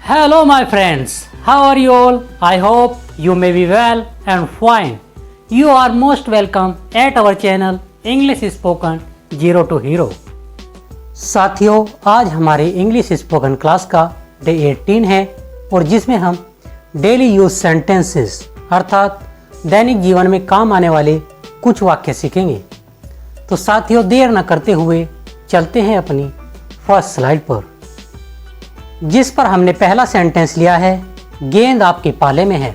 Hello my friends, how are you all? I hope you may be well and fine. You are most welcome at our channel English Spoken Zero to Hero. साथियों, आज हमारे English spoken class का day 18 है और जिसमें हम daily use sentences अर्थात दैनिक जीवन में काम आने वाले कुछ वाक्य सीखेंगे। तो साथियों, देर न करते हुए चलते हैं अपनी फर्स्ट स्लाइड पर, जिस पर हमने पहला सेंटेंस लिया है, गेंद आपके पाले में है।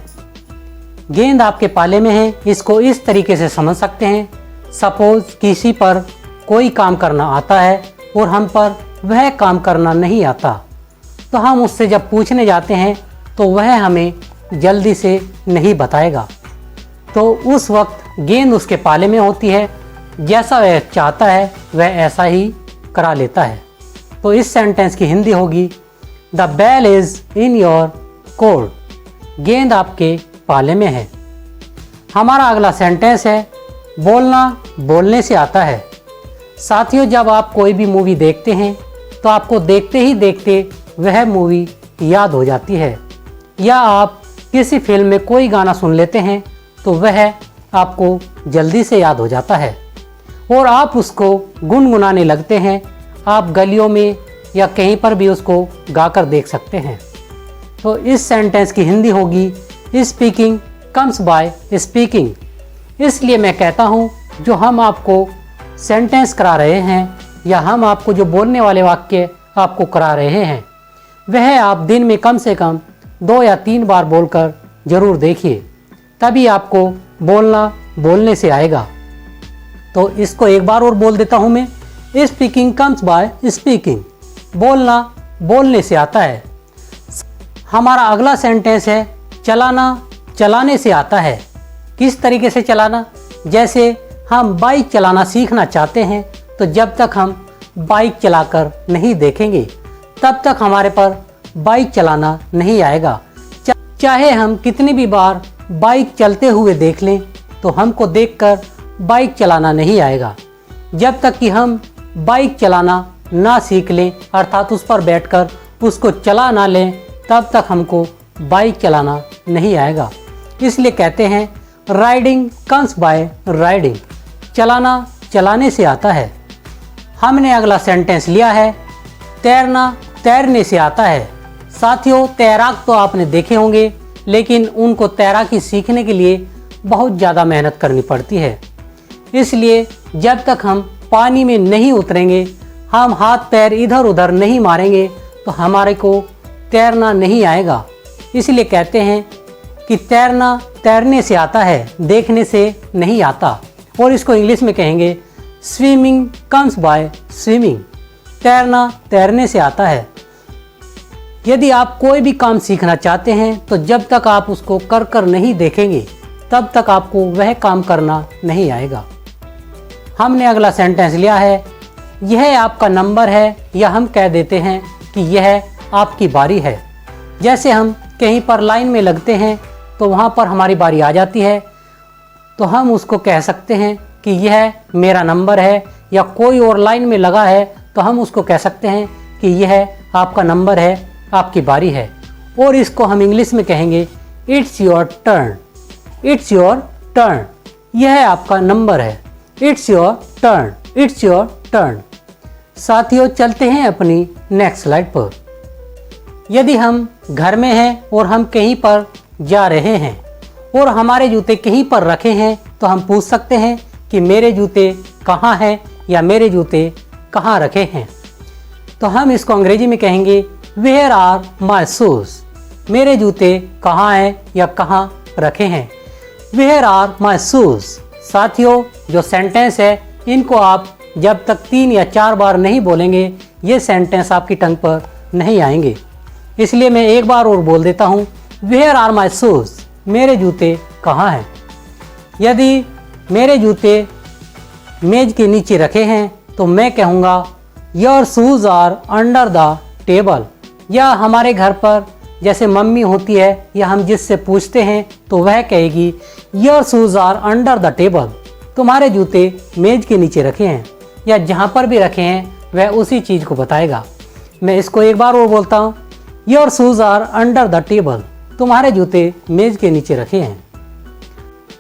गेंद आपके पाले में है, इसको इस तरीके से समझ सकते हैं। सपोज किसी पर कोई काम करना आता है और हम पर वह काम करना नहीं आता, तो हम उससे जब पूछने जाते हैं तो वह हमें जल्दी से नहीं बताएगा। तो उस वक्त गेंद उसके पाले में होती है, जैसा वह चाहता है वह ऐसा ही करा लेता है। तो इस सेंटेंस की हिंदी होगी, द बैल इज इन योर कोर्ट। गेंद आपके पाले में है। हमारा अगला सेंटेंस है, बोलना बोलने से आता है। साथियों, जब आप कोई भी मूवी देखते हैं तो आपको देखते ही देखते वह मूवी याद हो जाती है, या आप किसी फिल्म में कोई गाना सुन लेते हैं तो वह आपको जल्दी से याद हो जाता है और आप उसको गुनगुनाने लगते हैं। आप गलियों में या कहीं पर भी उसको गाकर देख सकते हैं। तो इस सेंटेंस की हिंदी होगी, स्पीकिंग कम्स बाय स्पीकिंग। इसलिए मैं कहता हूँ, जो हम आपको सेंटेंस करा रहे हैं या हम आपको जो बोलने वाले वाक्य आपको करा रहे हैं, वह आप दिन में कम से कम 2 या 3 बार बोलकर ज़रूर देखिए, तभी आपको बोलना बोलने से आएगा। तो इसको एक बार और बोल देता हूँ मैं, स्पीकिंग कम्स बाय स्पीकिंग। बोलना बोलने से आता है। हमारा अगला सेंटेंस है, चलाना चलाने से आता है। किस तरीके से चलाना? जैसे हम बाइक चलाना सीखना चाहते हैं, तो जब तक हम बाइक चलाकर नहीं देखेंगे तब तक हमारे पर बाइक चलाना नहीं आएगा। चाहे हम कितनी भी बार बाइक चलते हुए देख लें तो हमको देखकर बाइक चलाना नहीं आएगा। जब तक कि हम बाइक चलाना ना सीख लें, अर्थात उस पर बैठकर उसको चला ना लें, तब तक हमको बाइक चलाना नहीं आएगा। इसलिए कहते हैं, राइडिंग कम्स बाय राइडिंग। चलाना चलाने से आता है। हमने अगला सेंटेंस लिया है, तैरना तैरने से आता है। साथियों, तैराक तो आपने देखे होंगे, लेकिन उनको तैराकी सीखने के लिए बहुत ज़्यादा मेहनत करनी पड़ती है। इसलिए जब तक हम पानी में नहीं उतरेंगे, हम हाथ पैर इधर उधर नहीं मारेंगे, तो हमारे को तैरना नहीं आएगा। इसलिए कहते हैं कि तैरना तैरने से आता है, देखने से नहीं आता। और इसको इंग्लिश में कहेंगे, स्विमिंग कम्स बाय स्विमिंग। तैरना तैरने से आता है। यदि आप कोई भी काम सीखना चाहते हैं तो जब तक आप उसको कर कर नहीं देखेंगे तब तक आपको वह काम करना नहीं आएगा। हमने अगला सेंटेंस लिया है, यह आपका नंबर है, या हम कह देते हैं कि यह आपकी बारी है। जैसे हम कहीं पर लाइन में लगते हैं तो वहाँ पर हमारी बारी आ जाती है, तो हम उसको कह सकते हैं कि यह मेरा नंबर है, या कोई और लाइन में लगा है तो हम उसको कह सकते हैं कि यह आपका नंबर है, आपकी बारी है। और इसको हम इंग्लिश में कहेंगे, it's your turn. It's your turn, यह आपका नंबर है। It's your turn, it's your turn. साथियों, चलते हैं अपनी नेक्स्ट स्लाइड पर। यदि हम घर में हैं और हम कहीं पर जा रहे हैं और हमारे जूते कहीं पर रखे हैं, तो हम पूछ सकते हैं कि मेरे जूते कहाँ हैं या मेरे जूते कहाँ रखे हैं। तो हम इसको अंग्रेजी में कहेंगे, वेयर आर माई शूज। मेरे जूते कहाँ हैं या कहाँ रखे हैं। Where are my shoes. साथियों, जो सेंटेंस है, इनको आप जब तक 3 या 4 बार नहीं बोलेंगे, ये सेंटेंस आपकी टंग पर नहीं आएंगे। इसलिए मैं एक बार और बोल देता हूँ, वेयर आर माई शूज। मेरे जूते कहाँ हैं। यदि मेरे जूते मेज के नीचे रखे हैं तो मैं कहूँगा, your shoes are under the table. या हमारे घर पर जैसे मम्मी होती है या हम जिससे पूछते हैं तो वह कहेगी, your shoes are under the table. तुम्हारे जूते मेज के नीचे रखे हैं, या जहाँ पर भी रखे हैं वह उसी चीज़ को बताएगा। मैं इसको एक बार और बोलता हूँ, your shoes are under the table. तुम्हारे जूते मेज के नीचे रखे हैं।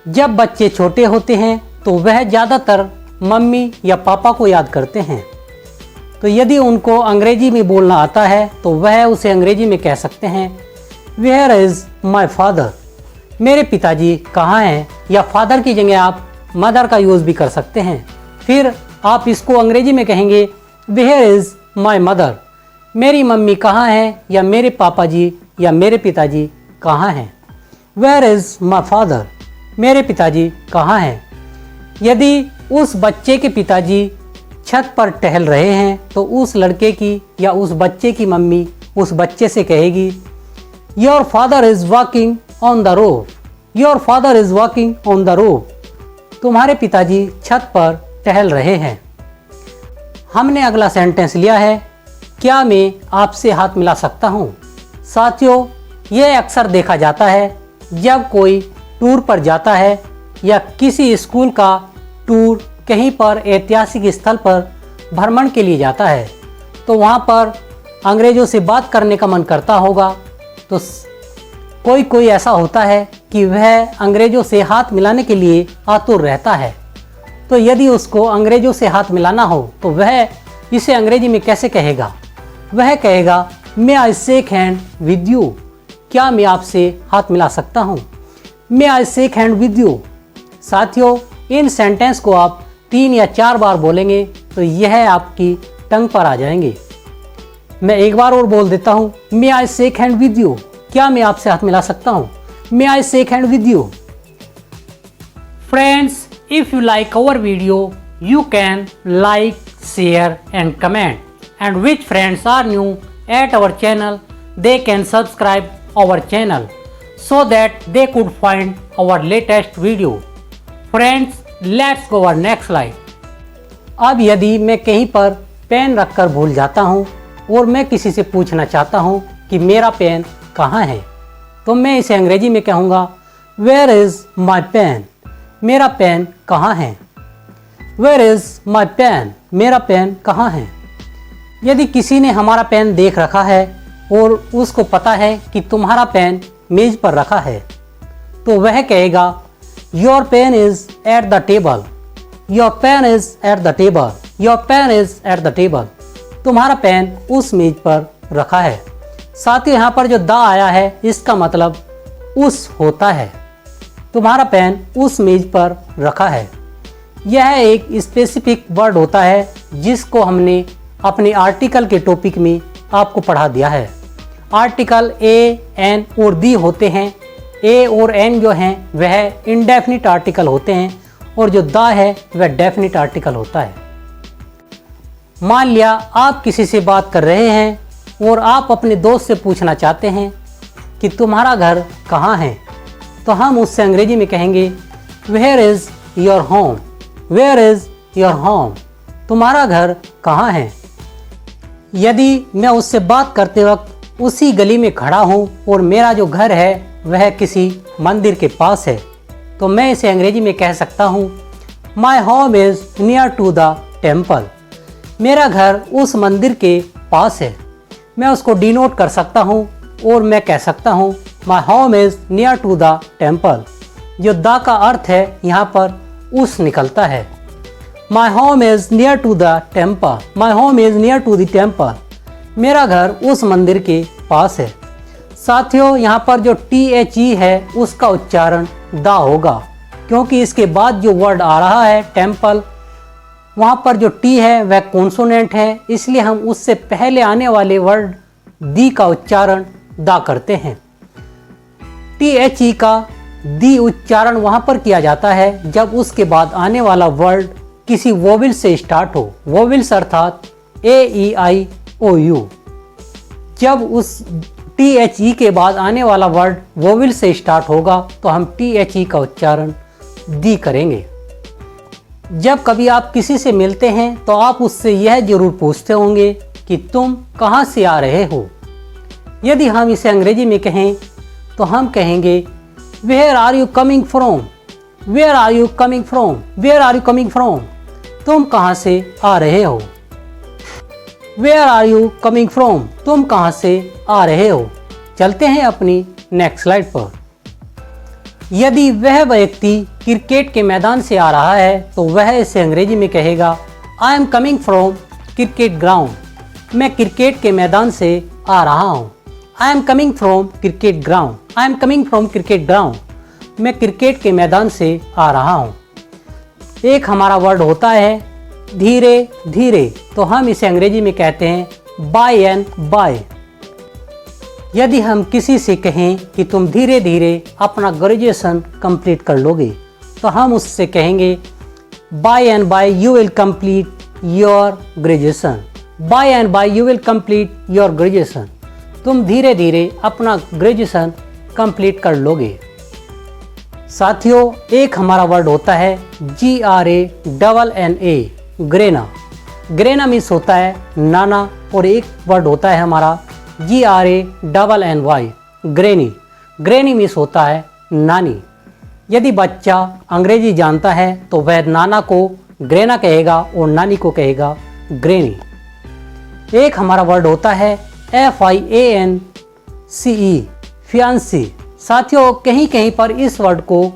जब बच्चे छोटे होते हैं तो वह ज़्यादातर मम्मी या पापा को याद करते हैं। तो यदि उनको अंग्रेजी में बोलना आता है तो वह उसे अंग्रेजी में कह सकते हैं वेयर इज़ माई फादर। मेरे पिताजी कहाँ हैं, या फादर की जगह आप मदर का यूज़ भी कर सकते हैं। फिर आप इसको अंग्रेजी में कहेंगे वेयर इज़ माई मदर। मेरी मम्मी कहाँ है, या मेरे पापा जी या मेरे पिताजी कहाँ हैं। Where is my father. मेरे पिताजी कहाँ हैं। यदि उस बच्चे के पिताजी छत पर टहल रहे हैं तो उस लड़के की या उस बच्चे की मम्मी उस बच्चे से कहेगी your father is walking on the roof. Your father is walking on the roof. तुम्हारे पिताजी छत पर टहल रहे हैं। हमने अगला सेंटेंस लिया है क्या मैं आपसे हाथ मिला सकता हूँ। साथियों, यह अक्सर देखा जाता है जब कोई टूर पर जाता है या किसी स्कूल का टूर कहीं पर ऐतिहासिक स्थल पर भ्रमण के लिए जाता है तो वहाँ पर अंग्रेज़ों से बात करने का मन करता होगा। तो कोई ऐसा होता है कि वह अंग्रेज़ों से हाथ मिलाने के लिए आतुर रहता है। तो यदि उसको अंग्रेज़ों से हाथ मिलाना हो तो वह इसे अंग्रेजी में कैसे कहेगा। वह कहेगा मे I shake hand with you. क्या मैं आपसे हाथ मिला सकता हूँ। May I shake hand with you. साथियों, इन सेंटेंस को आप 3 या 4 बार बोलेंगे तो यह आपकी टंग पर आ जाएंगे। मैं एक बार और बोल देता हूँ may I shake hand with you. क्या मैं आपसे हाथ मिला सकता हूँ। May I shake hand with you. Friends, if you like our video you can like, share and comment, and which friends are new at our channel, they can subscribe our channel so that they could find our latest video. Friends, let's go our next slide. अब यदि मैं कहीं पर pen रखकर भूल जाता हूँ और मैं किसी से पूछना चाहता हूँ कि मेरा पेन कहाँ है, तो मैं इसे अंग्रेजी में कहूँगा Where is my pen? मेरा पेन कहाँ है। Where is my pen? मेरा पेन कहाँ है। यदि किसी ने हमारा पेन देख रखा है और उसको पता है कि तुम्हारा पेन मेज पर रखा है तो वह कहेगा Your pen is at the table. Your pen is at the table. Your pen is at the table. तुम्हारा पेन उस मेज पर रखा है। साथ ही यहाँ पर जो दा आया है इसका मतलब उस होता है। तुम्हारा पेन उस मेज पर रखा है। यह एक स्पेसिफिक वर्ड होता है जिसको हमने अपने आर्टिकल के टॉपिक में आपको पढ़ा दिया है। आर्टिकल ए, एन और दी होते हैं। ए और एन जो हैं वह इंडेफिनिट आर्टिकल होते हैं और जो दा है वह डेफिनिट आर्टिकल होता है। मान लिया आप किसी से बात कर रहे हैं और आप अपने दोस्त से पूछना चाहते हैं कि तुम्हारा घर कहाँ है, तो हम उससे अंग्रेजी में कहेंगे where is your home. Where is your home. तुम्हारा घर कहाँ है। यदि मैं उससे बात करते वक्त उसी गली में खड़ा हूँ और मेरा जो घर है वह किसी मंदिर के पास है तो मैं इसे अंग्रेजी में कह सकता हूँ my home is near to the temple. मेरा घर उस मंदिर के पास है। मैं उसको डिनोट कर सकता हूँ और मैं कह सकता हूँ my home is near to the temple. जो द का अर्थ है यहाँ पर उस निकलता है। My home is near to the temple. My home is near to the temple. मेरा घर उस मंदिर के पास है। साथियों, यहाँ पर जो THE है उसका उच्चारण दा होगा क्योंकि इसके बाद जो वर्ड आ रहा है टेम्पल, वहाँ पर जो टी है वह कॉन्सोनेंट है, इसलिए हम उससे पहले आने वाले वर्ड दी का उच्चारण दा करते हैं। THE का दी उच्चारण वहाँ पर किया जाता है जब उसके बाद आने वाला वर्ड किसी वोवेल से स्टार्ट हो। वोवेल्स अर्थात AEIOU। जब उस THE के बाद आने वाला वर्ड वोवेल से स्टार्ट होगा तो हम THE का उच्चारण दी करेंगे। जब कभी आप किसी से मिलते हैं तो आप उससे यह जरूर पूछते होंगे कि तुम कहाँ से आ रहे हो। यदि हम इसे अंग्रेजी में कहें तो हम कहेंगे where are you coming from. Where are you coming from. Where are you coming from. तुम कहाँ से आ रहे हो। Where are you coming from. तुम कहाँ से आ रहे हो। चलते हैं अपनी नेक्स्ट स्लाइड पर। यदि वह व्यक्ति क्रिकेट के मैदान से आ रहा है तो वह इसे अंग्रेजी में कहेगा I am coming from cricket ground. मैं क्रिकेट के मैदान से आ रहा हूँ। I am coming from cricket ground. I am coming from cricket ground. मैं क्रिकेट के मैदान से आ रहा हूँ। एक हमारा वर्ड होता है धीरे धीरे, तो हम इसे अंग्रेजी में कहते हैं बाय एंड बाय। यदि हम किसी से कहें कि तुम धीरे धीरे अपना ग्रेजुएशन कंप्लीट कर लोगे, तो हम उससे कहेंगे by and by you will complete your graduation. By and by you will complete your graduation. तुम धीरे धीरे अपना ग्रेजुएशन कंप्लीट कर लोगे। साथियों, एक हमारा वर्ड होता है GRANNA, ग्रेना। ग्रेना मीन्स होता है नाना, और एक वर्ड होता है हमारा GRANNY, ग्रेनी। ग्रेनी मीन्स होता है नानी। यदि बच्चा अंग्रेजी जानता है तो वह नाना को ग्रेना कहेगा और नानी को कहेगा ग्रेनी। एक हमारा वर्ड होता है FIANCE, फियांसी। साथियों, कहीं कहीं पर इस वर्ड को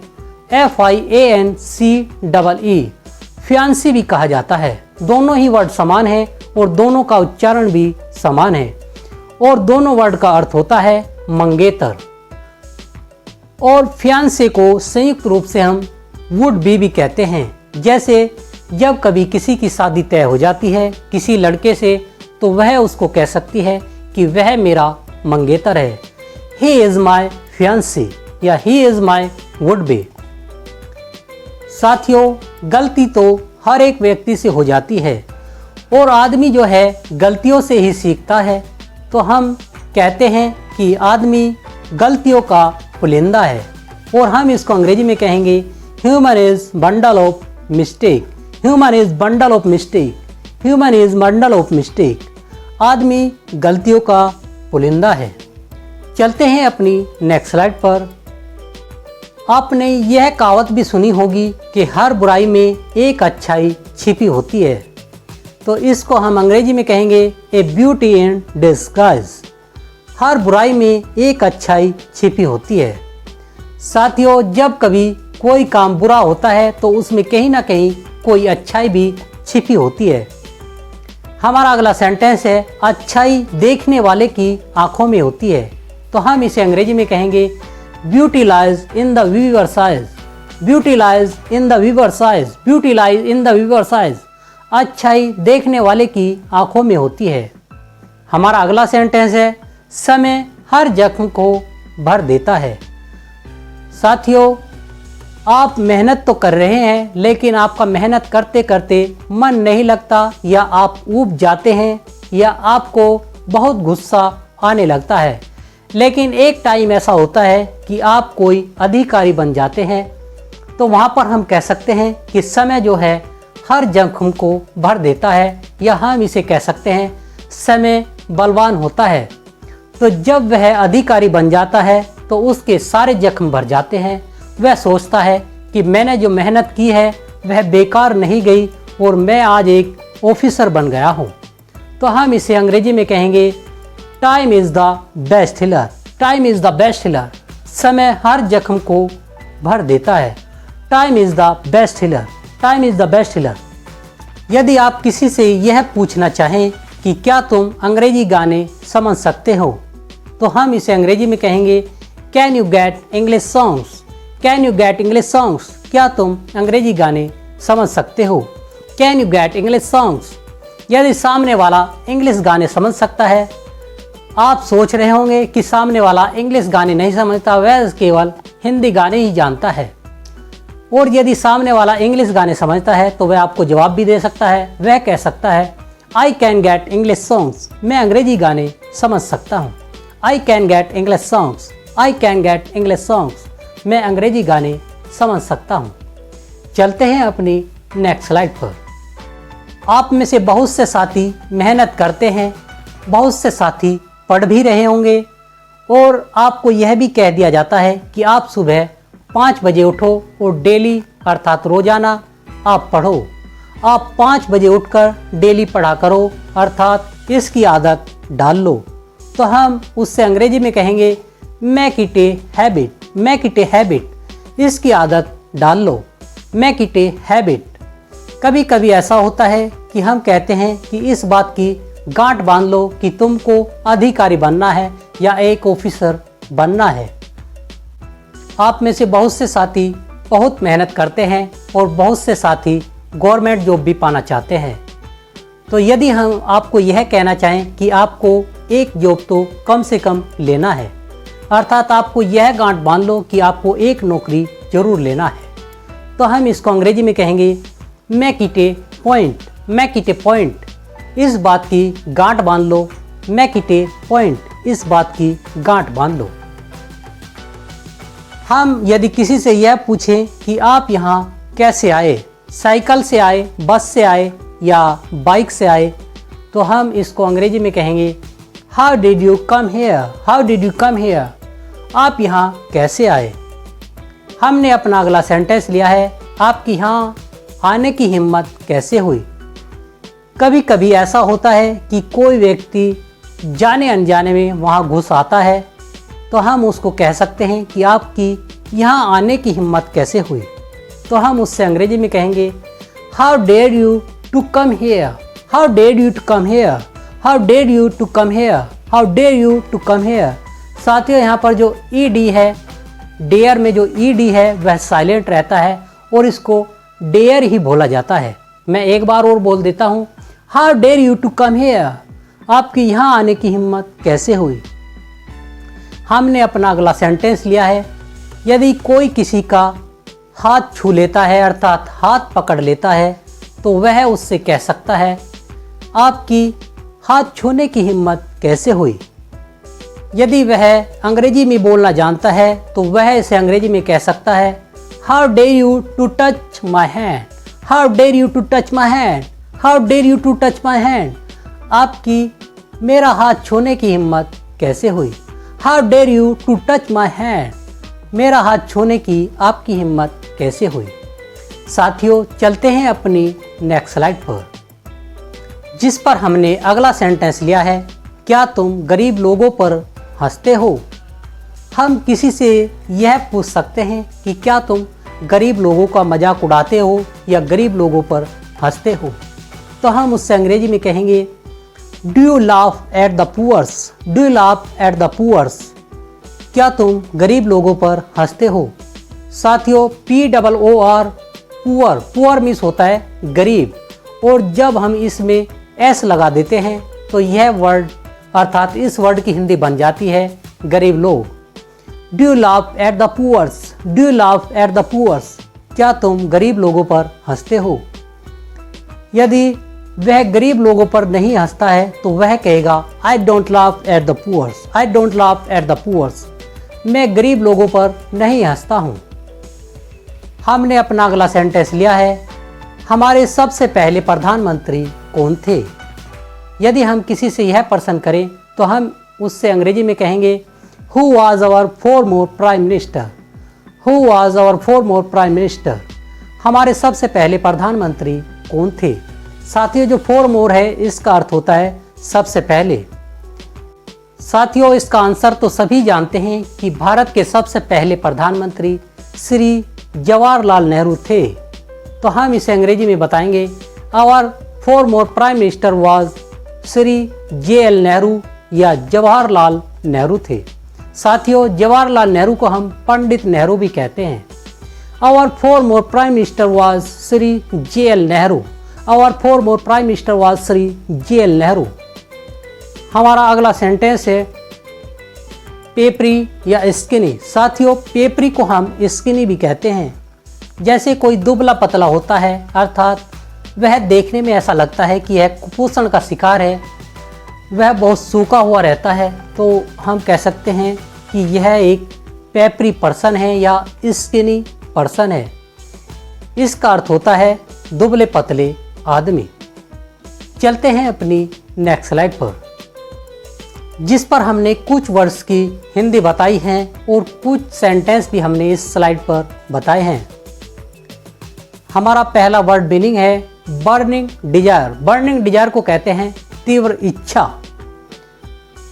FIANCEE, फियांसी भी कहा जाता है। दोनों ही वर्ड समान हैं और दोनों का उच्चारण भी समान है, और दोनों वर्ड का अर्थ होता है मंगेतर। और फियांसे को संयुक्त रूप से हम वुड बी कहते हैं। जैसे जब कभी किसी की शादी तय हो जाती है किसी लड़के से, तो वह उसको कह सकती है कि वह मेरा मंगेतर है। ही इज़ माई फियांसी या he is my would be. साथियों, गलती तो हर एक व्यक्ति से हो जाती है, और आदमी जो है गलतियों से ही सीखता है। तो हम कहते हैं कि आदमी गलतियों का पुलिंदा है, और हम इसको अंग्रेजी में कहेंगे human is bundle of mistake. Human is bundle of mistake. Human is bundle of mistake. आदमी गलतियों का पुलिंदा है। चलते हैं अपनी नेक्स्ट स्लाइड पर। आपने यह कहावत भी सुनी होगी कि हर बुराई में एक अच्छाई छिपी होती है। तो इसको हम अंग्रेजी में कहेंगे ए ब्यूटी इन डिस्गाइज। हर बुराई में एक अच्छाई छिपी होती है। साथियों, जब कभी कोई काम बुरा होता है तो उसमें कहीं ना कहीं कोई अच्छाई भी छिपी होती है। हमारा अगला सेंटेंस है अच्छाई देखने वाले की आंखों में होती है। तो हम इसे अंग्रेजी में कहेंगे beauty lies in the viewers eyes. Beauty lies in the viewers eyes. Beauty lies in the viewers eyes. अच्छाई देखने वाले की आंखों में होती है। हमारा अगला सेंटेंस है समय हर जख्म को भर देता है। साथियों, आप मेहनत तो कर रहे हैं, लेकिन आपका मेहनत करते करते मन नहीं लगता, या आप ऊब जाते हैं, या आपको बहुत गुस्सा आने लगता है। लेकिन एक टाइम ऐसा होता है कि आप कोई अधिकारी बन जाते हैं, तो वहाँ पर हम कह सकते हैं कि समय जो है हर जख्म को भर देता है, या हम इसे कह सकते हैं समय बलवान होता है। तो जब वह अधिकारी बन जाता है तो उसके सारे जख्म भर जाते हैं। वह सोचता है कि मैंने जो मेहनत की है वह बेकार नहीं गई, और मैं आज एक ऑफिसर बन गया हूँ। तो हम इसे अंग्रेजी में कहेंगे time is the best healer. Time is the best healer. समय हर जख्म को भर देता है। Time is the best healer. Time is the best healer. यदि आप किसी से यह पूछना चाहें कि क्या तुम अंग्रेजी गाने समझ सकते हो, तो हम इसे अंग्रेजी में कहेंगे can you get English songs. Can you get English songs. क्या तुम अंग्रेजी गाने समझ सकते हो। Can you get English songs. यदि सामने वाला इंग्लिश गाने समझ सकता है, आप सोच रहे होंगे कि सामने वाला इंग्लिश गाने नहीं समझता, वह केवल हिंदी गाने ही जानता है। और यदि सामने वाला इंग्लिश गाने समझता है तो वह आपको जवाब भी दे सकता है। वह कह सकता है I can get English songs. मैं अंग्रेजी गाने समझ सकता हूँ। I can get English songs. I can get English songs. मैं अंग्रेजी गाने समझ सकता हूँ। चलते हैं अपनी नेक्स्ट स्लाइड पर। आप में से बहुत से साथी मेहनत करते हैं, बहुत से साथी पढ़ भी रहे होंगे, और आपको यह भी कह दिया जाता है कि आप सुबह 5 बजे उठो और डेली अर्थात रोजाना आप पढ़ो। आप 5 बजे उठकर डेली पढ़ा करो, अर्थात इसकी आदत डाल लो। तो हम उससे अंग्रेजी में कहेंगे make it a habit, make it a habit, इसकी आदत डाल लो, मेक इट ए हैबिट। कभी कभी ऐसा होता है कि हम कहते हैं कि इस बात की गांठ बांध लो कि तुमको अधिकारी बनना है या एक ऑफिसर बनना है। आप में से बहुत से साथी बहुत मेहनत करते हैं और बहुत से साथी गवर्नमेंट जॉब भी पाना चाहते हैं। तो यदि हम आपको यह कहना चाहें कि आपको एक जॉब तो कम से कम लेना है, अर्थात आपको यह गांठ बांध लो कि आपको एक नौकरी जरूर लेना है, तो हम इसको अंग्रेजी में कहेंगे make it A point, make it A point, इस बात की गांठ बांध लो, मेक इट ए पॉइंट, इस बात की गांठ बांध लो। हम यदि किसी से यह पूछें कि आप यहाँ कैसे आए, साइकिल से आए, बस से आए या बाइक से आए, तो हम इसको अंग्रेजी में कहेंगे how did you come here, how did you come here, आप यहाँ कैसे आए। हमने अपना अगला सेंटेंस लिया है आपकी यहाँ आने की हिम्मत कैसे हुई। कभी कभी ऐसा होता है कि कोई व्यक्ति जाने अनजाने में वहाँ घुस आता है, तो हम उसको कह सकते हैं कि आपकी यहाँ आने की हिम्मत कैसे हुई। तो हम उससे अंग्रेजी में कहेंगे how dare you to come here, how dare you to come here, how dare you to come here, how dare you to come here. साथियों, यहाँ पर जो ईडी है, डेयर में जो ईडी है वह साइलेंट रहता है और इसको डेयर ही बोला जाता है। मैं एक बार और बोल देता हूँ, how dare you to come here, आपकी यहाँ आने की हिम्मत कैसे हुई। हमने अपना अगला सेंटेंस लिया है यदि कोई किसी का हाथ छू लेता है, अर्थात हाथ पकड़ लेता है, तो वह उससे कह सकता है आपकी हाथ छूने की हिम्मत कैसे हुई। यदि वह अंग्रेजी में बोलना जानता है तो वह इसे अंग्रेजी में कह सकता है how dare you to touch my hand, how dare you to touch my hand, how dare you to touch my hand, आपकी मेरा हाथ छूने की हिम्मत कैसे हुई। How dare you to touch my hand, मेरा हाथ छूने की आपकी हिम्मत कैसे हुई। साथियों, चलते हैं अपनी नेक्स्ट स्लाइड पर, जिस पर हमने अगला सेंटेंस लिया है क्या तुम गरीब लोगों पर हंसते हो। हम किसी से यह पूछ सकते हैं कि क्या तुम गरीब लोगों का मजाक उड़ाते हो या गरीब लोगों पर हंसते हो, तो हम उससे अंग्रेजी में कहेंगे do you laugh at the poors, do you laugh at the poors, क्या तुम गरीब लोगों पर हंसते हो। साथियों, POOR, पुअर, पुअर मीन्स होता है गरीब, और जब हम इसमें एस लगा देते हैं तो यह वर्ड अर्थात इस वर्ड की हिंदी बन जाती है गरीब लोग। Do you laugh at the poors, do you laugh at the poors, क्या तुम गरीब लोगों पर हंसते हो। यदि वह गरीब लोगों पर नहीं हंसता है तो वह कहेगा I don't laugh at the poors, I don't laugh at the poors, मैं गरीब लोगों पर नहीं हंसता हूँ। हमने अपना अगला सेंटेंस लिया है हमारे सबसे पहले प्रधानमंत्री कौन थे। यदि हम किसी से यह प्रश्न करें तो हम उससे अंग्रेजी में कहेंगे who was our former prime minister, who was our former prime minister, हमारे सबसे पहले प्रधानमंत्री कौन थे। साथियों, जो फॉरमोर है इसका अर्थ होता है सबसे पहले। साथियों, इसका आंसर तो सभी जानते हैं कि भारत के सबसे पहले प्रधानमंत्री श्री जवाहरलाल नेहरू थे। तो हम इसे अंग्रेजी में बताएंगे our former prime minister was Shri JL Nehru या जवाहरलाल नेहरू थे। साथियों, जवाहरलाल नेहरू को हम पंडित नेहरू भी कहते हैं। Our former prime minister was Shri JL Nehru, our former prime minister was Shri JL Nehru. हमारा अगला सेंटेंस है पेपरी या स्किनी। साथियों, पेपरी को हम स्किनी भी कहते हैं। जैसे कोई दुबला पतला होता है, अर्थात वह देखने में ऐसा लगता है कि यह कुपोषण का शिकार है, वह बहुत सूखा हुआ रहता है, तो हम कह सकते हैं कि यह एक पेपरी पर्सन है या स्किनी पर्सन है। इसका अर्थ होता है दुबले पतले आदमी। चलते हैं अपनी नेक्स्ट स्लाइड पर, जिस पर हमने कुछ वर्ड्स की हिंदी बताई हैं और कुछ सेंटेंस भी हमने इस स्लाइड पर बताए हैं। हमारा पहला वर्ड मीनिंग है बर्निंग डिजायर। बर्निंग डिजायर को कहते हैं तीव्र इच्छा।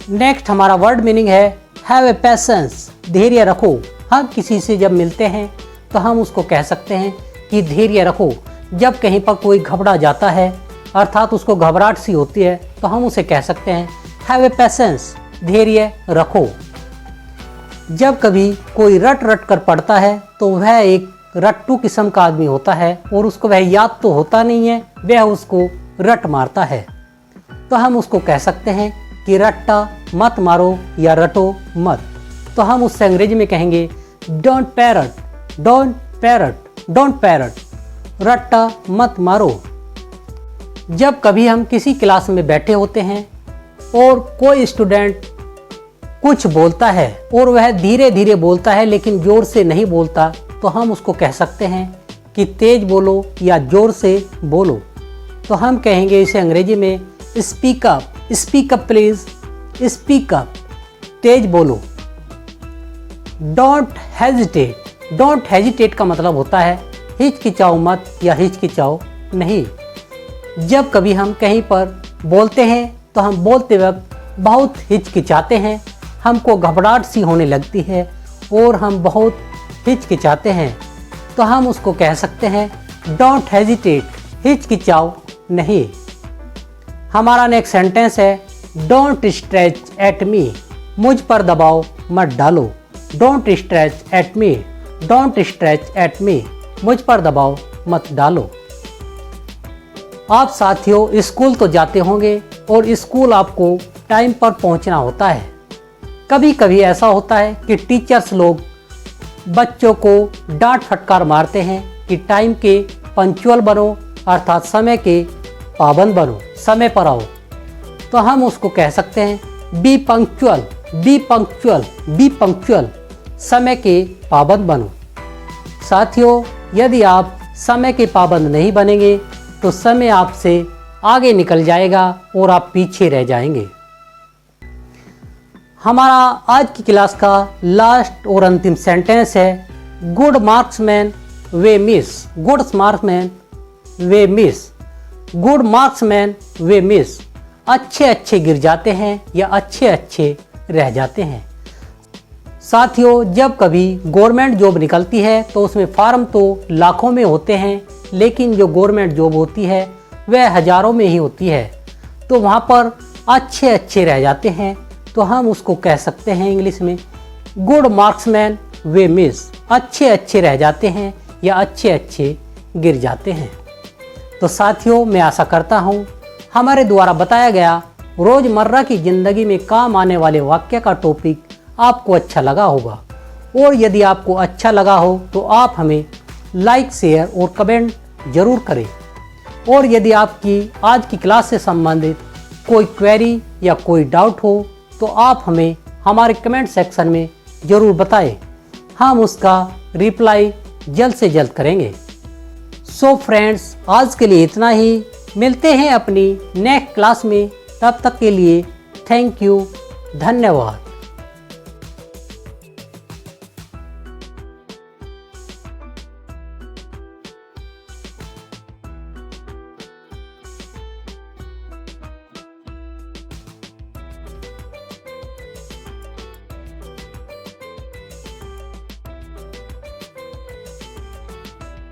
नेक्स्ट हमारा वर्ड मीनिंग है हैव ए पेशेंस, धैर्य रखो। हम किसी से जब मिलते हैं तो हम उसको कह सकते हैं कि धैर्य रखो। जब कहीं पर कोई घबरा जाता है अर्थात उसको घबराहट सी होती है तो हम उसे कह सकते हैं हैव ए पेशेंस, धैर्य रखो। जब कभी कोई रट रट कर पढ़ता है तो वह एक रट्टू किस्म का आदमी होता है और उसको वह याद तो होता नहीं है, वह उसको रट मारता है। तो हम उसको कह सकते हैं कि रट्टा मत मारो या रटो मत। तो हम उससे अंग्रेजी में कहेंगे don't parrot, don't parrot, don't parrot, रट्टा मत मारो। जब कभी हम किसी क्लास में बैठे होते हैं और कोई स्टूडेंट कुछ बोलता है और वह धीरे धीरे बोलता है लेकिन ज़ोर से नहीं बोलता, तो हम उसको कह सकते हैं कि तेज बोलो या ज़ोर से बोलो। तो हम कहेंगे इसे अंग्रेजी में speak up, speak up please, speak up, तेज बोलो। डोंट हेजिटेट, डोंट हेजिटेट का मतलब होता है हिचकिचाओ मत या हिचकिचाओ नहीं। जब कभी हम कहीं पर बोलते हैं तो हम बोलते वक्त बहुत हिचकिचाते हैं, हमको घबराहट सी होने लगती है और हम बहुत हिचकिचाते हैं, तो हम उसको कह सकते हैं डोंट हेजिटेट, हिचकिचाओ नहीं। हमारा नेक्स्ट सेंटेंस है डोंट स्ट्रेच एट मी, मुझ पर दबाव मत डालो। Don't stretch at me, don't stretch at me, मुझ पर दबाव मत डालो। आप साथियों स्कूल तो जाते होंगे और स्कूल आपको टाइम पर पहुंचना होता है। कभी कभी ऐसा होता है कि टीचर्स लोग बच्चों को डांट फटकार मारते हैं कि टाइम के पंक्चुअल बनो, अर्थात समय के पाबंद बनो, समय पर आओ। तो हम उसको कह सकते हैं B punctual, B punctual, B punctual, समय के पाबंद बनो। साथियों यदि आप समय के पाबंद नहीं बनेंगे तो समय आपसे आगे निकल जाएगा और आप पीछे रह जाएंगे। हमारा आज की क्लास का लास्ट और अंतिम सेंटेंस है गुड मार्क्समैन वे मिस, गुड मार्क्समैन वे मिस, गुड मार्क्समैन वे मिस, अच्छे अच्छे गिर जाते हैं या अच्छे अच्छे रह जाते हैं। साथियों जब कभी गवर्नमेंट जॉब निकलती है तो उसमें फार्म तो लाखों में होते हैं, लेकिन जो गवर्नमेंट जॉब होती है वह हज़ारों में ही होती है। तो वहाँ पर अच्छे अच्छे रह जाते हैं, तो हम उसको कह सकते हैं इंग्लिश में गुड मार्क्समैन वे मिस, अच्छे अच्छे रह जाते हैं या अच्छे अच्छे गिर जाते हैं। तो साथियों मैं आशा करता हूँ हमारे द्वारा बताया गया रोज़मर्रा की ज़िंदगी में काम आने वाले वाक्य का टॉपिक आपको अच्छा लगा होगा, और यदि आपको अच्छा लगा हो तो आप हमें लाइक, शेयर और कमेंट ज़रूर करें। और यदि आपकी आज की क्लास से संबंधित कोई क्वेरी या कोई डाउट हो तो आप हमें हमारे कमेंट सेक्शन में ज़रूर बताएं, हम उसका रिप्लाई जल्द से जल्द करेंगे। सो फ्रेंड्स आज के लिए इतना ही, मिलते हैं अपनी नेक्स्ट क्लास में, तब तक के लिए थैंक यू, धन्यवाद।